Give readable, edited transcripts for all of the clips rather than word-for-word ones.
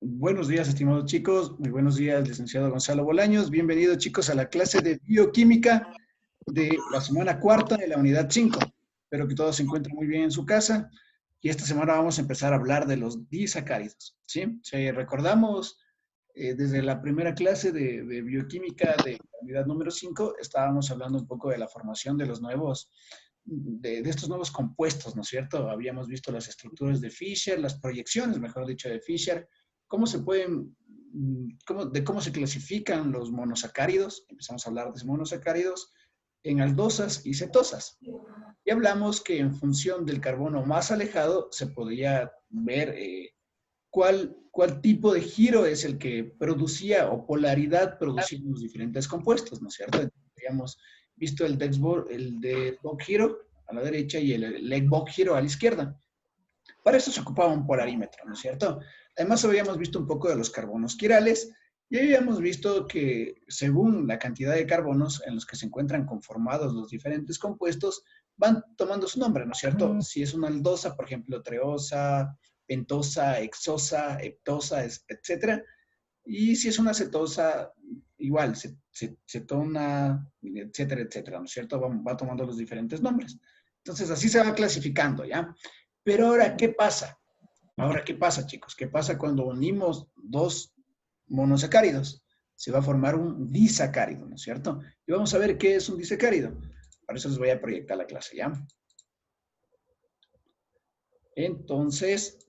Buenos días, estimados chicos. Muy buenos días, licenciado Gonzalo Bolaños. Bienvenidos, chicos, a la clase de bioquímica de la semana cuarta de la unidad 5. Espero que todos se encuentren muy bien en su casa. Y esta semana vamos a empezar a hablar de los disacáridos. ¿Sí? Si recordamos, desde la primera clase de bioquímica de la unidad número 5, estábamos hablando un poco de la formación de los nuevos, de estos nuevos compuestos, ¿no es cierto? Habíamos visto las estructuras de Fischer, las proyecciones, mejor dicho, de Fischer, cómo se pueden, de cómo se clasifican los monosacáridos. Empezamos a hablar de monosacáridos en aldosas y cetosas. Y hablamos que en función del carbono más alejado se podía ver cuál tipo de giro es el que producía o polaridad producían los diferentes compuestos, ¿no es cierto? Habíamos visto el de Bock giro a la derecha y el leg Bock giro a la izquierda. Para eso se ocupaba un polarímetro, ¿no es cierto? Además, habíamos visto un poco de los carbonos quirales y habíamos visto que según la cantidad de carbonos en los que se encuentran conformados los diferentes compuestos, van tomando su nombre, ¿no es cierto? Si es una aldosa, por ejemplo, treosa, pentosa, hexosa, heptosa, etcétera. Y si es una cetosa, igual, cetona, etcétera, etcétera, ¿no es cierto? Va tomando los diferentes nombres. Entonces, así se va clasificando, ¿ya? Pero ahora, ¿qué pasa? Ahora, ¿qué pasa, chicos? ¿Qué pasa cuando unimos dos monosacáridos? Se va a formar un disacárido, ¿no es cierto? Y vamos a ver qué es un disacárido. Para eso les voy a proyectar la clase, ¿ya? Entonces,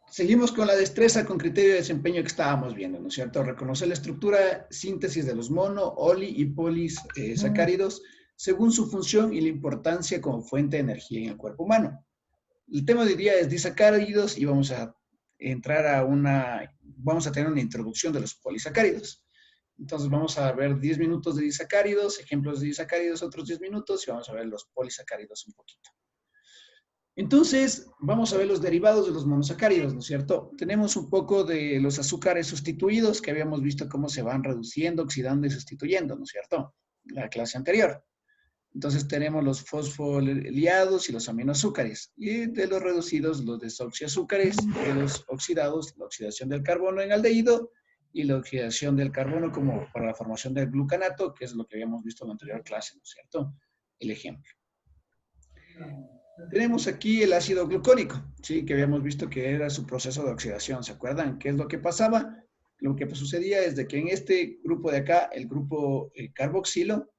seguimos con la destreza con criterio de desempeño que estábamos viendo, ¿no es cierto? Reconocer la estructura, síntesis de los mono, oli y polisacáridos según su función y la importancia como fuente de energía en el cuerpo humano. El tema de hoy día es disacáridos y vamos a tener una introducción de los polisacáridos. Entonces vamos a ver 10 minutos de disacáridos, ejemplos de disacáridos, otros 10 minutos y vamos a ver los polisacáridos un poquito. Entonces, vamos a ver los derivados de los monosacáridos, ¿no es cierto? Tenemos un poco de los azúcares sustituidos que habíamos visto cómo se van reduciendo, oxidando y sustituyendo, ¿no es cierto? La clase anterior. Entonces tenemos los fosfoliados y los aminoazúcares. Y de los reducidos, los desoxiazúcares, de los oxidados, la oxidación del carbono en aldehído y la oxidación del carbono como para la formación del glucanato, que es lo que habíamos visto en la anterior clase, ¿no es cierto? El ejemplo. Tenemos aquí el ácido glucónico, ¿sí? Que habíamos visto que era su proceso de oxidación. ¿Se acuerdan? ¿Qué es lo que pasaba? Lo que sucedía es de que en este grupo de acá, el grupo carboxilo,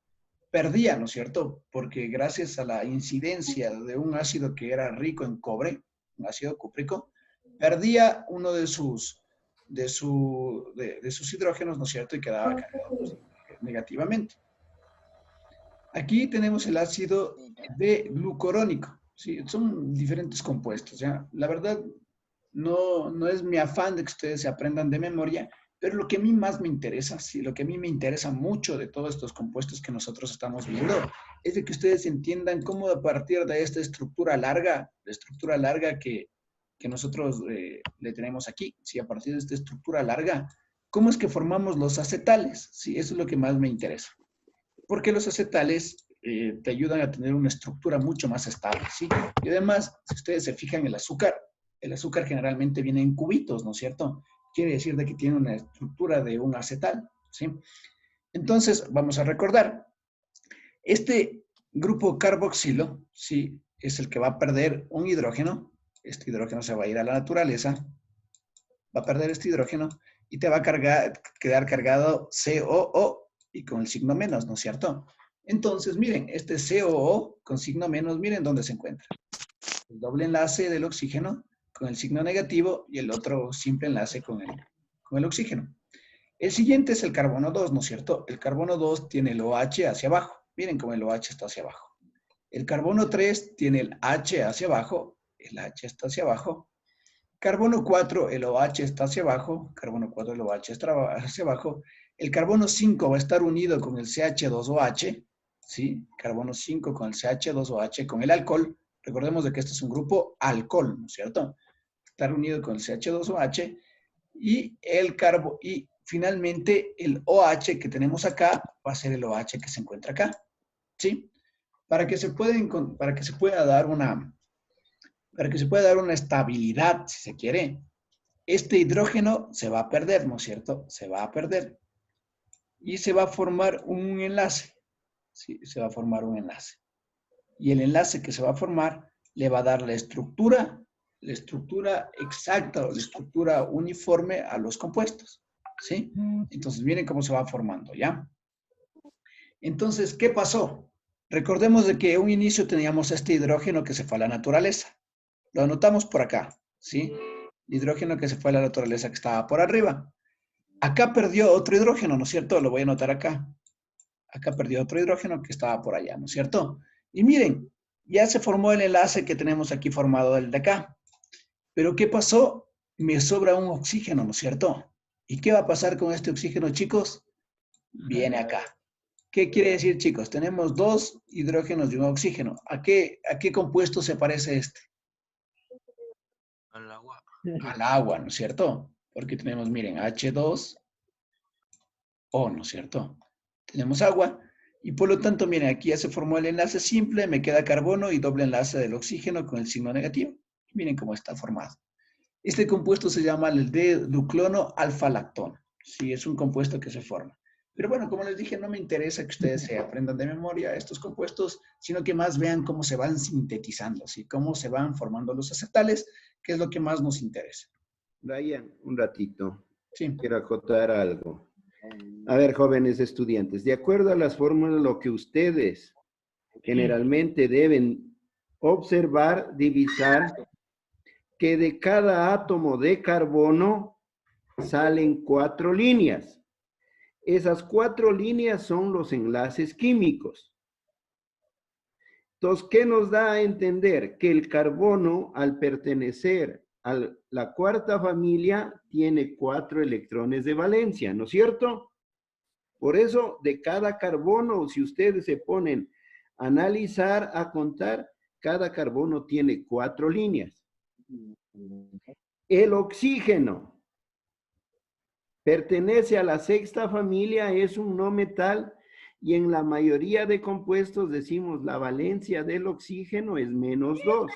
perdía, ¿no es cierto? Porque gracias a la incidencia de un ácido que era rico en cobre, un ácido cúprico, perdía uno de sus hidrógenos, ¿no es cierto? Y quedaba cargado negativamente. Aquí tenemos el ácido D-glucurónico, ¿sí? Son diferentes compuestos, ¿ya? La verdad, no es mi afán de que ustedes se aprendan de memoria, pero lo que a mí más me interesa, sí, lo que a mí me interesa mucho de todos estos compuestos que nosotros estamos viendo, es de que ustedes entiendan cómo a partir de esta estructura larga, la estructura larga que nosotros le tenemos aquí, sí, a partir de esta estructura larga, cómo es que formamos los acetales, sí, eso es lo que más me interesa. Porque los acetales te ayudan a tener una estructura mucho más estable, ¿sí? Y además, si ustedes se fijan, el azúcar generalmente viene en cubitos, ¿no es cierto? Quiere decir de que tiene una estructura de un acetal, ¿sí? Entonces, vamos a recordar, este grupo carboxilo, ¿sí? Es el que va a perder un hidrógeno, este hidrógeno se va a ir a la naturaleza, va a perder este hidrógeno y te va a quedar cargado COO y con el signo menos, ¿no es cierto? Entonces, miren, este COO con signo menos, miren dónde se encuentra. El doble enlace del oxígeno con el signo negativo y el otro simple enlace con el oxígeno. El siguiente es el carbono 2, ¿no es cierto? El carbono 2 tiene el OH hacia abajo. Miren cómo el OH está hacia abajo. El carbono 3 tiene el H hacia abajo. El H está hacia abajo. Carbono 4, el OH está hacia abajo. Carbono 4, el OH está hacia abajo. El carbono 5 va a estar unido con el CH2OH. ¿Sí? Carbono 5 con el CH2OH, con el alcohol. Recordemos de que este es un grupo alcohol, ¿no es cierto? Estar unido con el CH2OH. Y finalmente el OH que tenemos acá va a ser el OH que se encuentra acá. ¿Sí? Para que se pueda dar para que se pueda dar una estabilidad, si se quiere, este hidrógeno se va a perder, ¿no es cierto? Se va a perder. Y se va a formar un enlace. Sí, se va a formar un enlace. Y el enlace que se va a formar le va a dar la estructura exacta o la estructura uniforme a los compuestos. ¿Sí? Entonces, miren cómo se va formando, ¿ya? Entonces, ¿qué pasó? Recordemos de que en un inicio teníamos este hidrógeno que se fue a la naturaleza. Lo anotamos por acá, ¿sí? El hidrógeno que se fue a la naturaleza que estaba por arriba. Acá perdió otro hidrógeno, ¿no es cierto? Lo voy a anotar acá. Acá perdió otro hidrógeno que estaba por allá, ¿no es cierto? Y miren, ya se formó el enlace que tenemos aquí formado del de acá. Pero ¿qué pasó? Me sobra un oxígeno, ¿no es cierto? ¿Y qué va a pasar con este oxígeno, chicos? Viene acá. ¿Qué quiere decir, chicos? Tenemos dos hidrógenos y un oxígeno. ¿A qué compuesto se parece este? Al agua. Al agua, ¿no es cierto? Porque tenemos, miren, H2O, ¿no es cierto? Tenemos agua y por lo tanto, miren, aquí ya se formó el enlace simple, me queda carbono y doble enlace del oxígeno con el signo negativo. Miren cómo está formado. Este compuesto se llama el D-duclono alfa-lactono. Sí, es un compuesto que se forma. Pero bueno, como les dije, no me interesa que ustedes se aprendan de memoria estos compuestos, sino que más vean cómo se van sintetizando, ¿sí? Cómo se van formando los acetales, que es lo que más nos interesa. Brian, un ratito. Sí. Quiero acotar algo. A ver, jóvenes estudiantes, de acuerdo a las fórmulas, lo que ustedes generalmente deben observar, divisar, que de cada átomo de carbono salen 4 líneas. Esas 4 líneas son los enlaces químicos. Entonces, ¿qué nos da a entender? Que el carbono, al pertenecer a la cuarta familia, tiene 4 electrones de valencia, ¿no es cierto? Por eso, de cada carbono, si ustedes se ponen a analizar, a contar, cada carbono tiene 4 líneas. El oxígeno pertenece a la sexta familia, es un no metal, y en la mayoría de compuestos decimos la valencia del oxígeno es -2.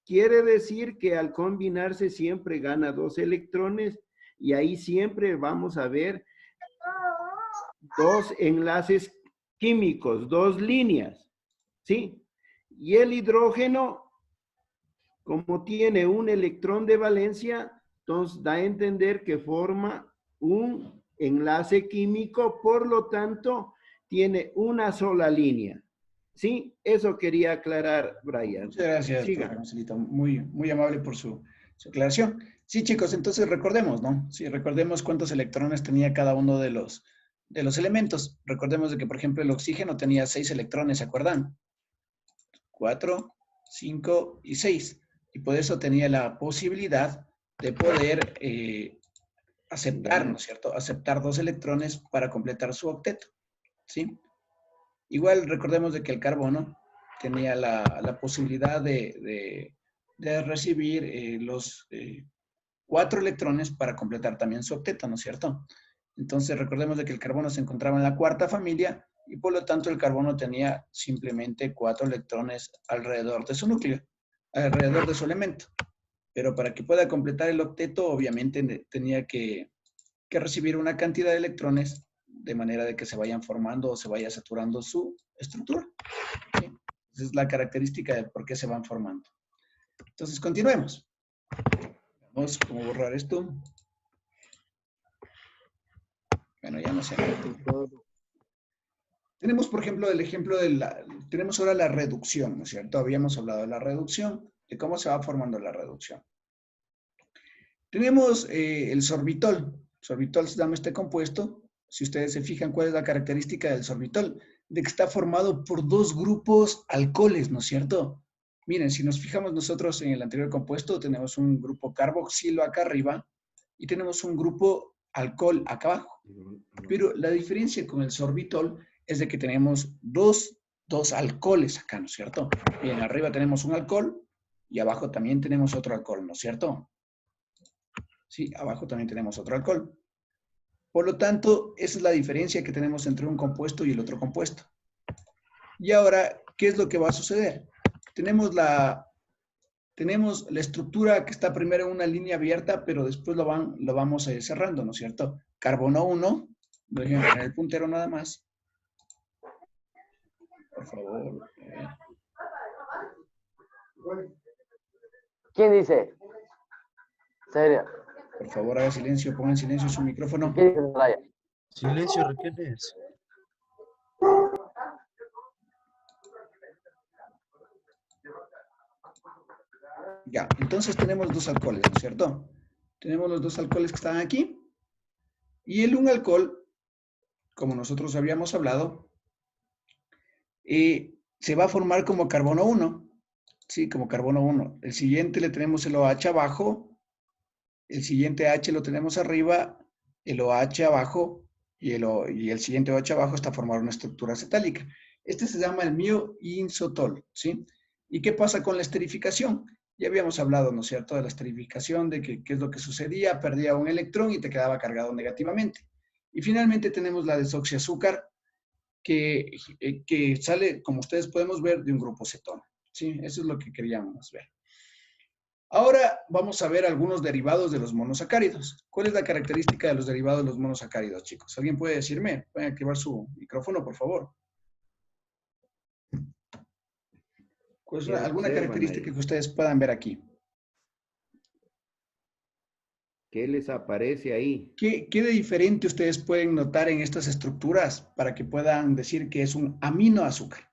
Quiere decir que al combinarse siempre gana 2 electrones y ahí siempre vamos a ver 2 enlaces químicos, 2 líneas, ¿sí? Y el hidrógeno, como tiene un electrón de valencia, entonces da a entender que forma un enlace químico, por lo tanto, tiene una sola línea. ¿Sí? Eso quería aclarar, Brian. Muchas gracias, profe Marcelito. Muy, muy amable por su aclaración. Sí, chicos, entonces recordemos, ¿no? Sí, recordemos cuántos electrones tenía cada uno de los elementos. Recordemos de que, por ejemplo, el oxígeno tenía 6 electrones, ¿se acuerdan? 4, 5 y 6. Y por eso tenía la posibilidad de poder aceptar, ¿no es cierto? Aceptar 2 electrones para completar su octeto, ¿sí? Igual recordemos de que el carbono tenía la posibilidad de recibir los 4 electrones para completar también su octeto, ¿no es cierto? Entonces recordemos de que el carbono se encontraba en la cuarta familia y por lo tanto el carbono tenía simplemente 4 electrones alrededor de su núcleo, alrededor de su elemento. Pero para que pueda completar el octeto, obviamente tenía que recibir una cantidad de electrones de manera de que se vayan formando o se vaya saturando su estructura. ¿Sí? Esa es la característica de por qué se van formando. Entonces, continuemos. Vamos a borrar esto. Bueno, ya no sé. Tenemos, por ejemplo, el ejemplo de tenemos ahora la reducción, ¿no es cierto? Habíamos hablado de la reducción, de cómo se va formando la reducción. Tenemos el sorbitol. Sorbitol se llama este compuesto. Si ustedes se fijan, ¿cuál es la característica del sorbitol? De que está formado por 2 grupos alcoholes, ¿no es cierto? Miren, si nos fijamos nosotros en el anterior compuesto, tenemos un grupo carboxilo acá arriba y tenemos un grupo alcohol acá abajo. Pero la diferencia con el sorbitol es de que tenemos dos alcoholes acá, ¿no es cierto? Bien, arriba tenemos un alcohol y abajo también tenemos otro alcohol, ¿no es cierto? Sí, abajo también tenemos otro alcohol. Por lo tanto, esa es la diferencia que tenemos entre un compuesto y el otro compuesto. Y ahora, ¿qué es lo que va a suceder? Tenemos tenemos la estructura que está primero en una línea abierta, pero después lo vamos cerrando, ¿no es cierto? Carbono 1, voy a poner el puntero nada más. Por favor. ¿Quién dice? ¿Serio? Por favor, haga silencio, ponga en silencio su micrófono. ¿Quién dice Soraya? Silencio, requieres. Ya, entonces tenemos dos alcoholes, ¿no es cierto? Tenemos los dos alcoholes que están aquí. Y el un alcohol, como nosotros habíamos hablado, se va a formar como carbono 1. Sí, como carbono 1. El siguiente le tenemos el OH abajo, el siguiente H lo tenemos arriba, el OH abajo y el siguiente OH abajo está formando una estructura acetálica. Este se llama el mioinsotol, ¿sí? ¿Y qué pasa con la esterificación? Ya habíamos hablado, ¿no es cierto?, de la esterificación, de qué es lo que sucedía, perdía un electrón y te quedaba cargado negativamente. Y finalmente tenemos la desoxiazúcar, que sale, como ustedes podemos ver, de un grupo cetona. ¿Sí? Eso es lo que queríamos ver. Ahora vamos a ver algunos derivados de los monosacáridos. ¿Cuál es la característica de los derivados de los monosacáridos, chicos? ¿Alguien puede decirme? Pueden activar su micrófono, por favor. ¿Cuál es alguna característica que ustedes puedan ver aquí? ¿Qué les aparece ahí? ¿Qué de diferente ustedes pueden notar en estas estructuras para que puedan decir que es un aminoazúcar?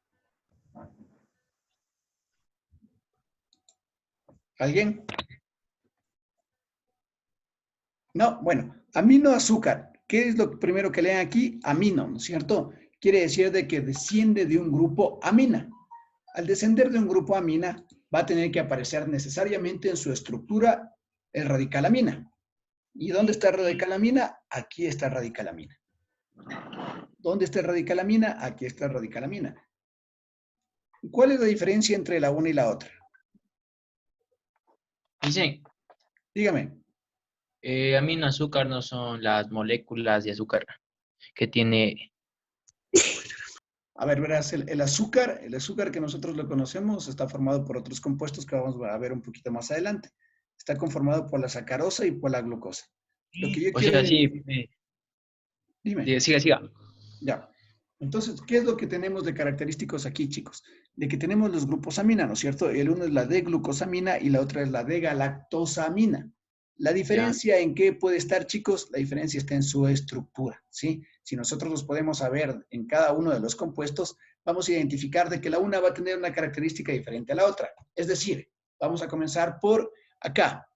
¿Alguien? No, bueno, aminoazúcar. ¿Qué es lo primero que leen aquí? Amino, ¿no es cierto? Quiere decir de que desciende de un grupo amina. Al descender de un grupo amina, va a tener que aparecer necesariamente en su estructura el radical amina. ¿Y dónde está el radical amina? Aquí está el radical amina. ¿Dónde está el radical amina? Aquí está el radical amina. ¿Cuál es la diferencia entre la una y la otra? Dicen, Dígame. aminoazúcar no son las moléculas de azúcar que tiene. A ver, verás, el azúcar que nosotros lo conocemos está formado por otros compuestos que vamos a ver un poquito más adelante. Está conformado por la sacarosa y por la glucosa. Lo que yo O quiero... sea, sí. Dime. Siga. Ya. Entonces, ¿qué es lo que tenemos de característicos aquí, chicos? De que tenemos los grupos amina, ¿no es cierto? El uno es la D-glucosamina y la otra es la D-galactosamina. La diferencia en qué puede estar, chicos, la diferencia está en su estructura, ¿sí? Si nosotros los podemos saber en cada uno de los compuestos, vamos a identificar de que la una va a tener una característica diferente a la otra. Es decir, vamos a comenzar por acá.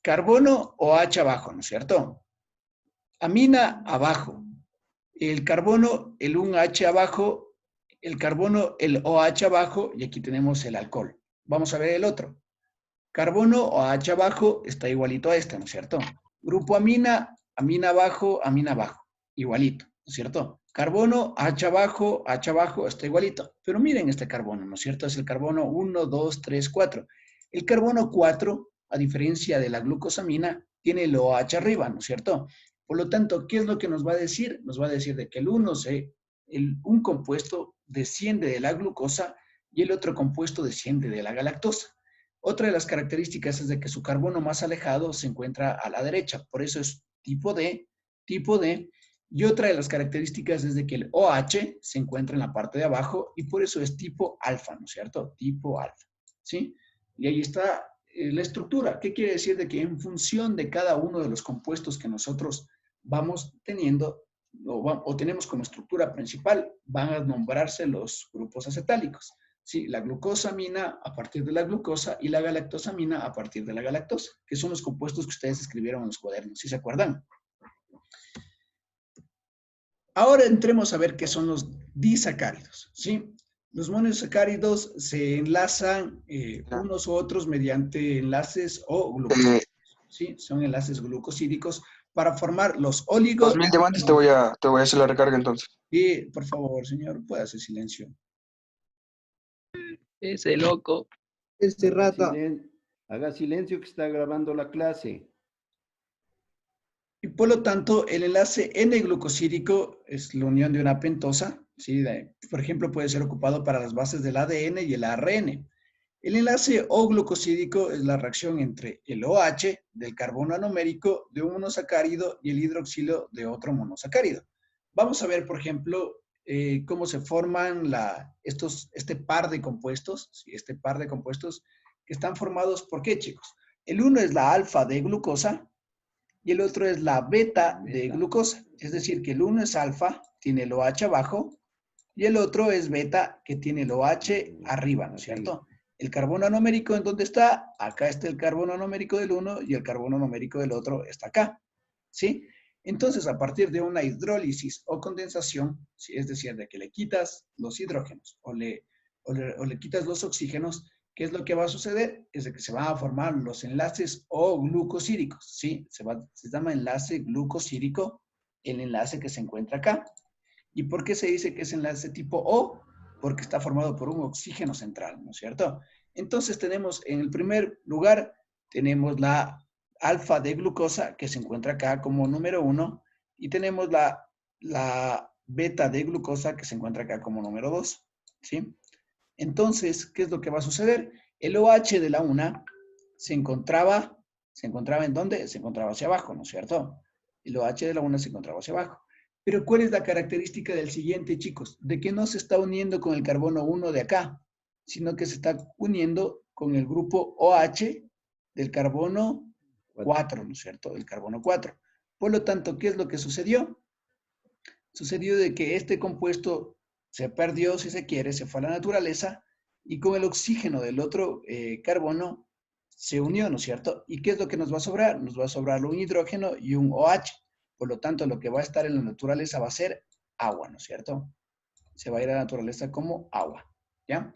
Carbono o H abajo, ¿no es cierto? Amina abajo. El carbono, el 1H abajo, el carbono, el OH abajo, y aquí tenemos el alcohol. Vamos a ver el otro. Carbono OH abajo está igualito a este, ¿no es cierto? Grupo amina, amina abajo, igualito, ¿no es cierto? Carbono, H abajo, está igualito. Pero miren este carbono, ¿no es cierto? Es el carbono 1, 2, 3, 4. El carbono 4, a diferencia de la glucosamina, tiene el OH arriba, ¿no es cierto? Por lo tanto, ¿qué es lo que nos va a decir? Nos va a decir de que un compuesto desciende de la glucosa y el otro compuesto desciende de la galactosa. Otra de las características es de que su carbono más alejado se encuentra a la derecha, por eso es tipo D, y otra de las características es de que el OH se encuentra en la parte de abajo y por eso es tipo alfa, ¿no es cierto? Tipo alfa, ¿sí? Y ahí está la estructura. ¿Qué quiere decir? De que en función de cada uno de los compuestos que nosotros vamos teniendo o tenemos como estructura principal, van a nombrarse los grupos acetálicos. Sí, la glucosamina a partir de la glucosa y la galactosamina a partir de la galactosa, que son los compuestos que ustedes escribieron en los cuadernos, ¿sí se acuerdan? Ahora entremos a ver qué son los disacáridos, ¿sí? Los monosacáridos se enlazan unos u otros mediante enlaces o glucosídicos, ¿sí? Son enlaces glucosídicos para formar los oligos... 2000 diamantes te voy a hacer la recarga entonces. Y, por favor, señor, puede hacer silencio. Ese loco. Haga silencio que está grabando la clase. Y por lo tanto, el enlace N-glucosídico es la unión de una pentosa, ¿sí? Por ejemplo, puede ser ocupado para las bases del ADN y el ARN. El enlace O-glucosídico es la reacción entre el OH del carbono anomérico de un monosacárido y el hidroxilo de otro monosacárido. Vamos a ver, por ejemplo, cómo se forman este par de compuestos, ¿sí? Este par de compuestos que están formados, ¿por qué, chicos? El uno es la alfa de glucosa y el otro es la beta de glucosa. Es decir, que el uno es alfa, tiene el OH abajo, y el otro es beta, que tiene el OH arriba, ¿no es cierto? El carbono anomérico, ¿en dónde está? Acá está el carbono anomérico del uno y el carbono anomérico del otro está acá, ¿sí? Entonces, a partir de una hidrólisis o condensación, ¿sí? Es decir, de que le quitas los hidrógenos o le quitas los oxígenos, ¿qué es lo que va a suceder? Es de que se van a formar los enlaces O-glucosídicos, ¿sí? Se llama enlace glucosídico el enlace que se encuentra acá. ¿Y por qué se dice que es enlace tipo O? Porque está formado por un oxígeno central, ¿no es cierto? Entonces tenemos, en el primer lugar, tenemos la alfa de glucosa, que se encuentra acá como número 1, y tenemos la beta de glucosa, que se encuentra acá como número 2, ¿sí? Entonces, ¿qué es lo que va a suceder? El OH de la una se encontraba ¿en dónde? Se encontraba hacia abajo, ¿no es cierto? El OH de la una se encontraba hacia abajo. Pero ¿cuál es la característica del siguiente, chicos? De que no se está uniendo con el carbono 1 de acá, sino que se está uniendo con el grupo OH del carbono 4, ¿no es cierto? Del carbono 4. Por lo tanto, ¿qué es lo que sucedió? Sucedió de que este compuesto se perdió, si se quiere, se fue a la naturaleza y con el oxígeno del otro carbono se unió, ¿no es cierto? ¿Y qué es lo que nos va a sobrar? Nos va a sobrar un hidrógeno y un OH. Por lo tanto, lo que va a estar en la naturaleza va a ser agua, ¿no es cierto? Se va a ir a la naturaleza como agua, ¿ya?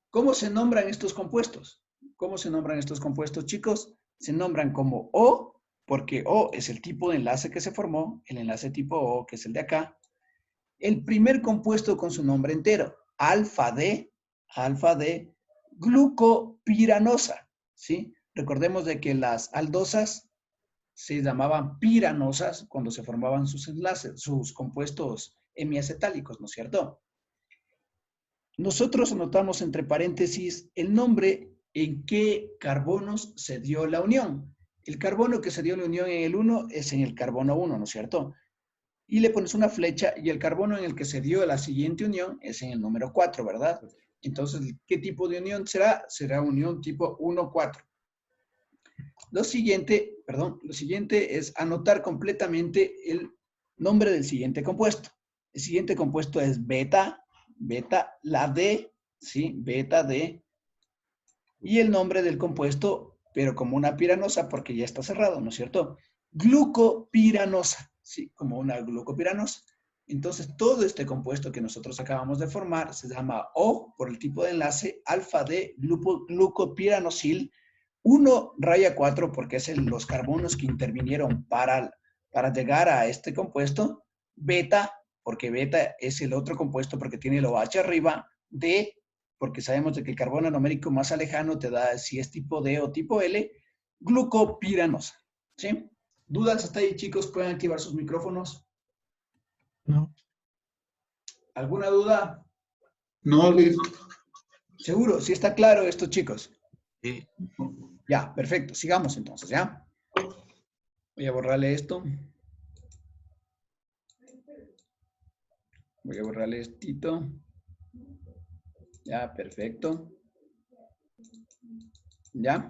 ¿Cómo se nombran estos compuestos? ¿Cómo se nombran estos compuestos, chicos? Se nombran como O, porque O es el tipo de enlace que se formó, el enlace tipo O, que es el de acá. El primer compuesto con su nombre entero, alfa de glucopiranosa, ¿sí? Recordemos de que las aldosas se llamaban piranosas cuando se formaban sus enlaces, sus compuestos hemiacetálicos, ¿no es cierto? Nosotros anotamos entre paréntesis el nombre en qué carbonos se dio la unión. El carbono que se dio la unión en el 1 es en el carbono 1, ¿no es cierto? Y le pones una flecha y el carbono en el que se dio la siguiente unión es en el número 4, ¿verdad? Entonces, ¿qué tipo de unión será? Será unión tipo 1,4. Lo siguiente es anotar completamente el nombre del siguiente compuesto. El siguiente compuesto es beta, la D, ¿sí? Beta D. Y el nombre del compuesto, pero como una piranosa, porque ya está cerrado, ¿no es cierto? Glucopiranosa, ¿sí? Como una glucopiranosa. Entonces, todo este compuesto que nosotros acabamos de formar se llama O, por el tipo de enlace, alfa D glucopiranosil, 1-4, porque es los carbonos que intervinieron para llegar a este compuesto, beta, porque beta es el otro compuesto porque tiene el OH arriba, D, porque sabemos de que el carbono anomérico más lejano te da si es tipo D o tipo L, glucopiranosa, ¿sí? ¿Dudas hasta ahí, chicos? ¿Pueden activar sus micrófonos? No. ¿Alguna duda? No, listo. ¿Seguro? ¿Sí está claro esto, chicos? Sí. Ya, perfecto. Sigamos entonces, ¿ya? Voy a borrarle esto. Voy a borrarle estito. Ya, perfecto. ¿Ya?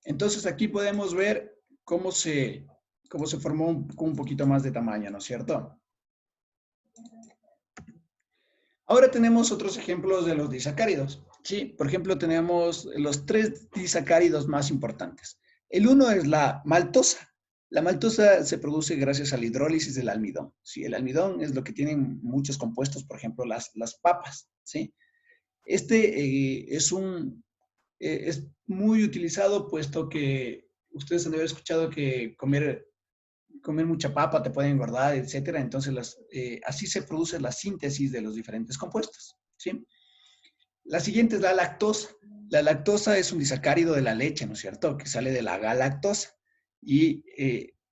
Entonces aquí podemos ver cómo se formó con un poquito más de tamaño, ¿no es cierto? Ahora tenemos otros ejemplos de los disacáridos. Sí, por ejemplo, tenemos los 3 disacáridos más importantes. El uno es la maltosa. La maltosa se produce gracias a la hidrólisis del almidón. Sí, el almidón es lo que tienen muchos compuestos, por ejemplo, las papas. ¿Sí? Este es muy utilizado puesto que ustedes han de haber escuchado que comer mucha papa te puede engordar, etcétera. Entonces, así se produce la síntesis de los diferentes compuestos, ¿sí? La siguiente es la lactosa. La lactosa es un disacárido de la leche, ¿no es cierto? Que sale de la galactosa y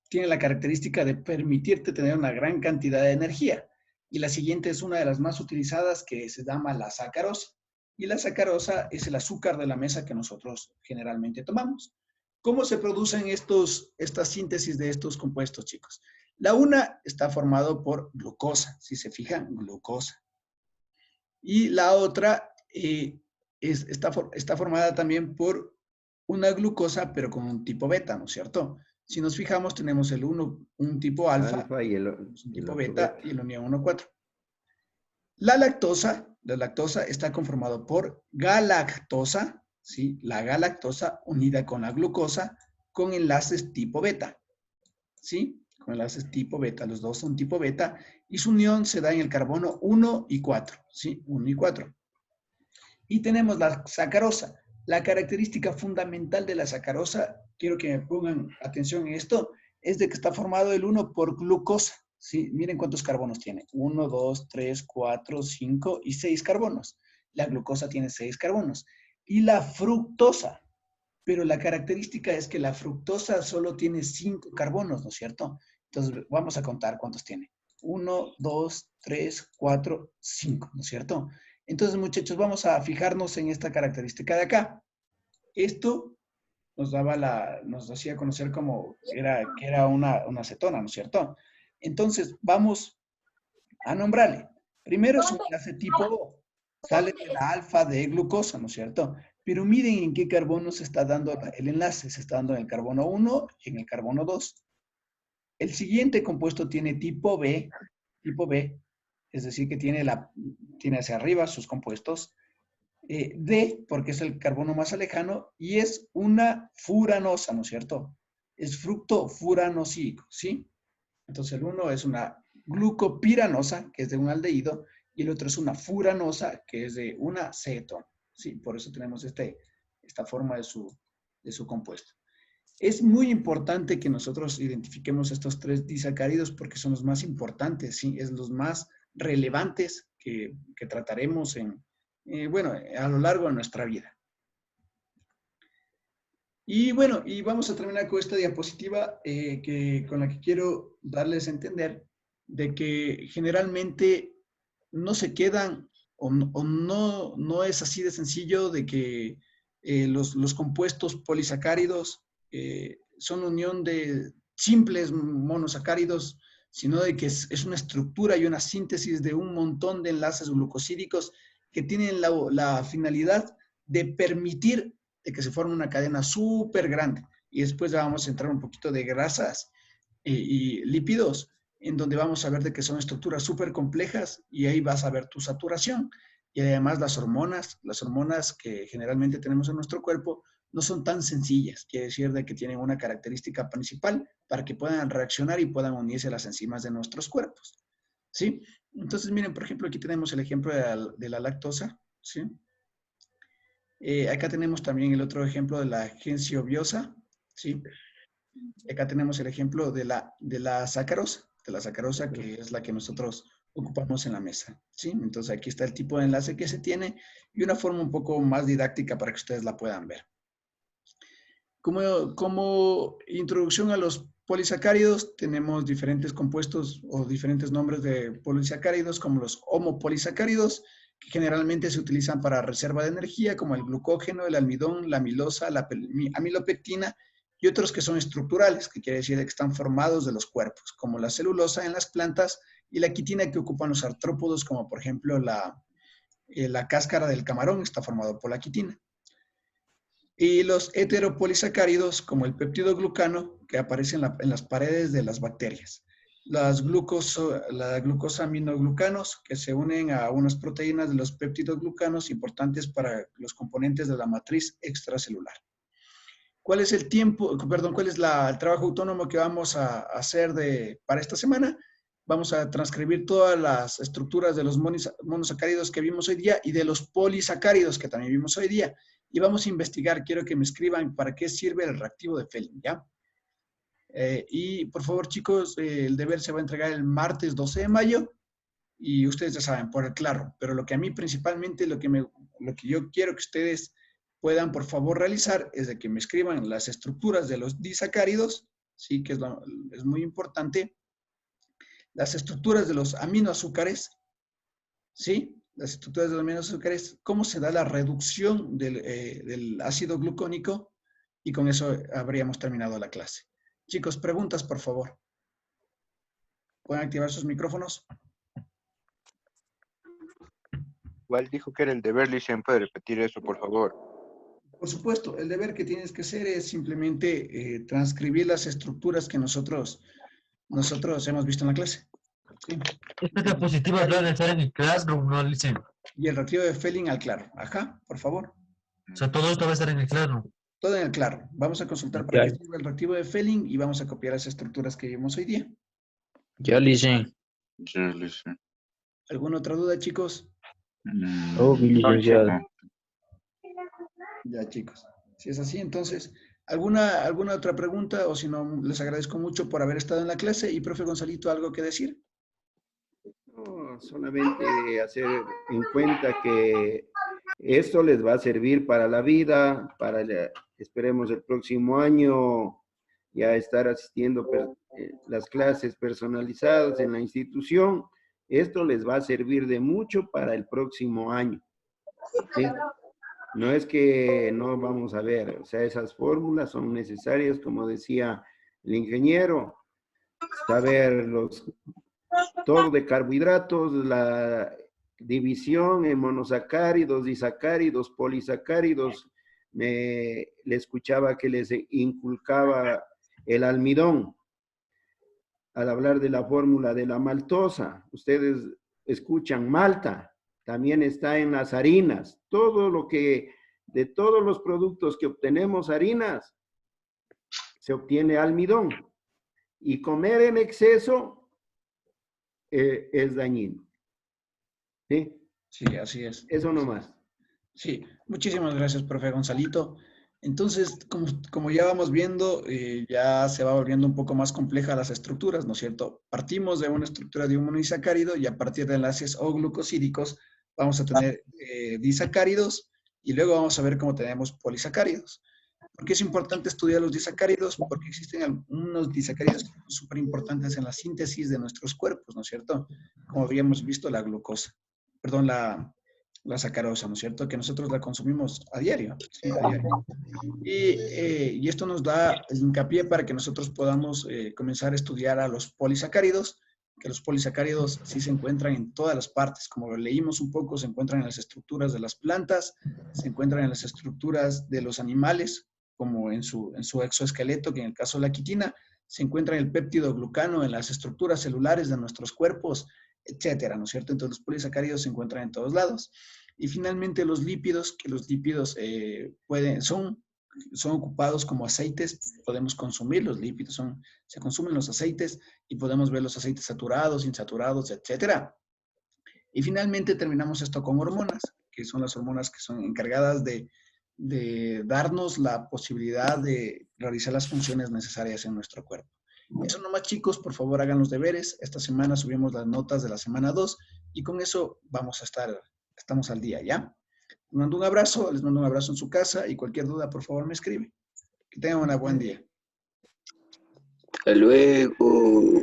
tiene la característica de permitirte tener una gran cantidad de energía. Y la siguiente es una de las más utilizadas que se llama la sacarosa. y la sacarosa es el azúcar de la mesa que nosotros generalmente tomamos. ¿Cómo se producen estas síntesis de estos compuestos, chicos? La una está formado por glucosa, si se fijan, glucosa. Y la otra está formada también por una glucosa, pero con un tipo beta, ¿no es cierto? Si nos fijamos, tenemos un tipo alfa, Y un el tipo otro beta y la unión 1,4. La lactosa está conformado por galactosa, ¿sí? La galactosa unida con la glucosa con enlaces tipo beta, ¿sí? Con enlaces tipo beta, los dos son tipo beta, y su unión se da en el carbono 1 y 4, ¿sí? 1 y 4. Y tenemos la sacarosa. La característica fundamental de la sacarosa, quiero que me pongan atención en esto, es de que está formado el 1 por glucosa, ¿sí? Miren cuántos carbonos tiene. 1, 2, 3, 4, 5 y 6 carbonos. La glucosa tiene 6 carbonos. Y la fructosa, pero la característica es que la fructosa solo tiene 5 carbonos, ¿no es cierto? Entonces, vamos a contar cuántos tiene. 1, 2, 3, 4, 5, ¿no es cierto? Entonces, muchachos, vamos a fijarnos en esta característica de acá. Esto nos hacía conocer como que era una acetona, ¿no es cierto? Entonces, vamos a nombrarle. Primero es un enlace tipo O. Sale de la alfa de glucosa, ¿no es cierto? Pero miren en qué carbono se está dando el enlace. Se está dando en el carbono 1 y en el carbono 2. El siguiente compuesto tiene tipo B, es decir, que tiene hacia arriba sus compuestos. D, porque es el carbono más lejano, y es una furanosa, ¿no es cierto? Es fructofuranósico, ¿sí? Entonces el uno es una glucopiranosa, que es de un aldehído, y el otro es una furanosa, que es de una cetona, ¿sí? Por eso tenemos esta forma de su compuesto. Es muy importante que nosotros identifiquemos estos 3 disacáridos porque son los más importantes, ¿sí? Es los más relevantes que trataremos a lo largo de nuestra vida. Y bueno, y vamos a terminar con esta diapositiva con la que quiero darles a entender de que generalmente no se quedan o no es así de sencillo de que los compuestos polisacáridos son unión de simples monosacáridos, sino de que es una estructura y una síntesis de un montón de enlaces glucosídicos que tienen la finalidad de permitir de que se forme una cadena súper grande. Y después ya vamos a entrar un poquito de grasas y lípidos, en donde vamos a ver de que son estructuras súper complejas y ahí vas a ver tu saturación. Y además las hormonas que generalmente tenemos en nuestro cuerpo no son tan sencillas, quiere decir de que tienen una característica principal para que puedan reaccionar y puedan unirse a las enzimas de nuestros cuerpos, ¿sí? Entonces, miren, por ejemplo, aquí tenemos el ejemplo de la lactosa, ¿sí? Acá tenemos también el otro ejemplo de la gensiobiosa, ¿sí? Acá tenemos el ejemplo de la sacarosa, que es la que nosotros ocupamos en la mesa, ¿sí? Entonces aquí está el tipo de enlace que se tiene y una forma un poco más didáctica para que ustedes la puedan ver. Como introducción a los polisacáridos, tenemos diferentes compuestos o diferentes nombres de polisacáridos, como los homopolisacáridos, que generalmente se utilizan para reserva de energía, como el glucógeno, el almidón, la amilosa, la amilopectina, y otros que son estructurales, que quiere decir que están formados de los cuerpos, como la celulosa en las plantas y la quitina que ocupan los artrópodos, como por ejemplo la cáscara del camarón está formado por la quitina. Y los heteropolisacáridos, como el peptidoglucano, que aparecen en las paredes de las bacterias. La glucosaminoglucanos, que se unen a unas proteínas de los peptidoglucanos importantes para los componentes de la matriz extracelular. ¿Cuál es el trabajo autónomo que vamos a hacer para esta semana? Vamos a transcribir todas las estructuras de los monosacáridos que vimos hoy día y de los polisacáridos que también vimos hoy día. Y vamos a investigar, quiero que me escriban para qué sirve el reactivo de Fehling, ¿ya? Y por favor, chicos, el deber se va a entregar el martes 12 de mayo y ustedes ya saben, por el claro, pero lo que a mí principalmente, lo que yo quiero que ustedes puedan, por favor, realizar es de que me escriban las estructuras de los disacáridos, sí, que es muy importante, las estructuras de los aminoazúcares, ¿sí? las estructuras de los aminoácidos, cómo se da la reducción del ácido glucónico, y con eso habríamos terminado la clase. Chicos, preguntas, por favor. ¿Pueden activar sus micrófonos? Igual dijo que era el deber, Licen, ¿puede repetir eso, por favor? Por supuesto, el deber que tienes que hacer es simplemente transcribir las estructuras que nosotros hemos visto en la clase. ¿Sí? Esta diapositiva debe estar en el Classroom, ¿no, Licen? Y el reactivo de Fehling al claro. Ajá, por favor. O sea, todo esto va a estar en el Classroom. Todo en el claro. Vamos a consultar para que sirva el reactivo de Fehling y vamos a copiar las estructuras que vimos hoy día. Ya, Licen. Sí, Licen. ¿Alguna otra duda, chicos? Oh, mi licenciado. Ya, chicos. Si es así, entonces, ¿alguna otra pregunta? O si no, les agradezco mucho por haber estado en la clase. Y, profe Gonzalito, ¿algo que decir? No, solamente hacer en cuenta que esto les va a servir para la vida, esperemos el próximo año ya estar asistiendo las clases personalizadas en la institución. Esto les va a servir de mucho para el próximo año, ¿sí? No es que no vamos a ver, o sea, esas fórmulas son necesarias, como decía el ingeniero, saber todo de carbohidratos, la división en monosacáridos, disacáridos, polisacáridos. Le escuchaba que les inculcaba el almidón al hablar de la fórmula de la maltosa. Ustedes escuchan malta, también está en las harinas. De todos los productos que obtenemos harinas, se obtiene almidón. Y comer en exceso es dañino. ¿Sí? Sí, así es. Eso nomás. Sí, muchísimas gracias, profe Gonzalito. Entonces, como ya vamos viendo, ya se va volviendo un poco más compleja las estructuras, ¿no es cierto? Partimos de una estructura de un monosacárido y a partir de enlaces o glucosídicos vamos a tener disacáridos y luego vamos a ver cómo tenemos polisacáridos. ¿Por qué es importante estudiar los disacáridos? Porque existen unos disacáridos súper importantes en la síntesis de nuestros cuerpos, ¿no es cierto? Como habíamos visto, la glucosa, perdón, la sacarosa, ¿no es cierto? Que nosotros la consumimos a diario, ¿sí? A diario. Y esto nos da el hincapié para que nosotros podamos comenzar a estudiar a los polisacáridos, que los polisacáridos sí se encuentran en todas las partes. Como lo leímos un poco, se encuentran en las estructuras de las plantas, se encuentran en las estructuras de los animales, como en su exoesqueleto, que en el caso de la quitina, se encuentra en el péptido glucano, en las estructuras celulares de nuestros cuerpos, etcétera, ¿no es cierto? Entonces los polisacáridos se encuentran en todos lados. Y finalmente los lípidos, que los lípidos son ocupados como aceites, podemos consumir los lípidos, se consumen los aceites y podemos ver los aceites saturados, insaturados, etcétera. Y finalmente terminamos esto con hormonas, que son las hormonas que son encargadas de darnos la posibilidad de realizar las funciones necesarias en nuestro cuerpo. Eso nomás, chicos, por favor hagan los deberes. Esta semana subimos las notas de la semana 2 y con eso estamos al día, ¿ya? Les mando un abrazo en su casa y cualquier duda, por favor, me escribe. Que tengan un buen día. Hasta luego.